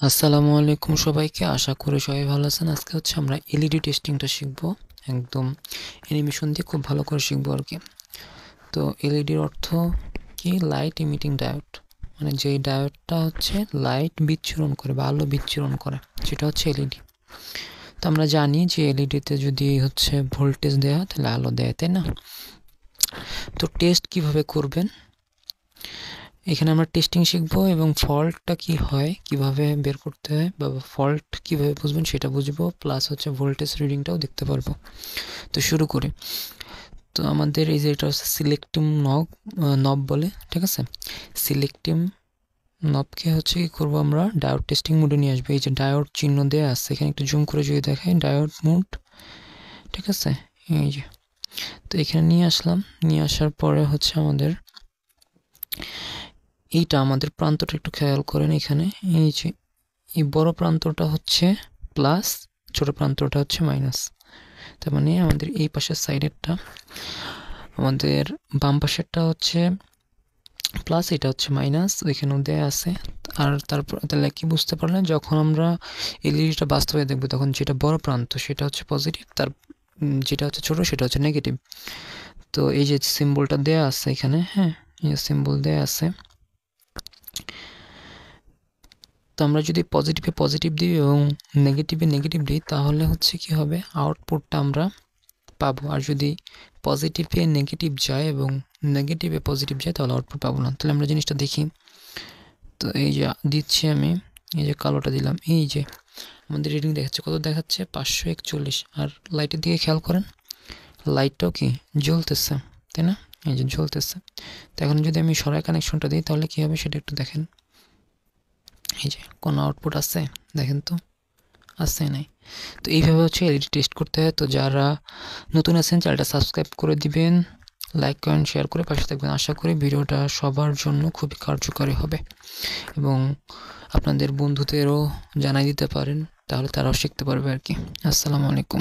আসসালামু আলাইকুম সবাইকে। আশা করি সবাই ভালো আছেন। আজকে হচ্ছে আমরা এলইডি টেস্টিংটা শিখব। একদম অ্যানিমেশন দিয়ে খুব ভালো করে শিখবো আর কি। তো এলইডির অর্থ কি? লাইট ইমিটিং ডায়োড, মানে যেই ডায়োডটা হচ্ছে লাইট বিচ্ছুরণ করে বা আলো বিচ্ছুরণ করে, সেটা হচ্ছে এলইডি। তো আমরা জানি যে এলইডিতে যদি হচ্ছে ভোল্টেজ দেওয়া তাহলে আলো দেয়, তাই না? তো টেস্ট কিভাবে করবেন, এখানে আমরা টেস্টিং শিখবো এবং ফল্টটা কি হয় কিভাবে বের করতে হয় বা ফল্ট কিভাবে বুঝবেন সেটা বুঝবো, প্লাস হচ্ছে ভোল্টেজ রিডিংটাও দেখতে পারবো। তো শুরু করি। তো আমাদের এই যে এটা হচ্ছে সিলেক্টিভ নব বলে, ঠিক আছে? সিলেক্টিভ নবকে হচ্ছে কি করবো, আমরা ডায়োড টেস্টিং মোডে নিয়ে আসবো। এই যে ডায়োড চিহ্ন দেওয়া আছে এখানে, একটু জুম করে যদি দেখাই, ডায়োড মোড, ঠিক আছে? এই যে, তো এখানে নিয়ে আসলাম। নিয়ে আসার পরে হচ্ছে আমাদের এইটা, আমাদের প্রান্তটা একটু খেয়াল করেন। এখানে এই যে এই বড় প্রান্তটা হচ্ছে প্লাস, ছোট প্রান্তটা হচ্ছে মাইনাস। তার মানে আমাদের এই পাশের সাইডেরটা, আমাদের বাম পাশেরটা হচ্ছে প্লাস, এটা হচ্ছে মাইনাস, ওইখানেও দেয়া আছে। আর তারপর তাহলে কি বুঝতে পারলেন, যখন আমরা এলইডিটা বাস্তবে দেখবো তখন যেটা বড় প্রান্ত সেটা হচ্ছে পজিটিভ, তার যেটা হচ্ছে ছোট সেটা হচ্ছে নেগেটিভ। তো এই যে সিম্বলটা দেয়া আছে এখানে, হ্যাঁ, এই সিম্বল দেয়া আছে। তো আমরা যদি পজিটিভে পজিটিভ দিই এবং নেগেটিভে নেগেটিভ দিই তাহলে হচ্ছে কি হবে, আউটপুটটা আমরা পাবো। আর যদি পজিটিভে নেগেটিভ যায় এবং নেগেটিভে পজিটিভ যায় তাহলে আউটপুট পাবো না। তাহলে আমরা জিনিসটা দেখি। তো এই যে দিচ্ছি আমি, এই যে কালোটা দিলাম, এই যে আমাদের রিডিং দেখাচ্ছে, কত দেখাচ্ছে? 541। আর লাইটের দিকে খেয়াল করেন, লাইটটাও কি জ্বলতেছে, তাই না? এই যে জ্বলতেছে। তো এখন যদি আমি সরাই কানেকশনটা দিই তাহলে কি হবে সেটা একটু দেখেন। এই যে কোনো আউটপুট আছে? দেখেন তো, আছে নাই। তো এইভাবে হচ্ছে এলইডি টেস্ট করতে হয়। তো যারা নতুন আছেন চ্যানেলটা সাবস্ক্রাইব করে দিবেন, লাইক করেন, শেয়ার করে পাশে থাকবেন। আশা করি ভিডিওটা সবার জন্য খুবই কার্যকরী হবে এবং আপনাদের বন্ধুদেরও জানাই দিতে পারেন, তাহলে তারাও শিখতে পারবে আর কি। আসসালামু আলাইকুম।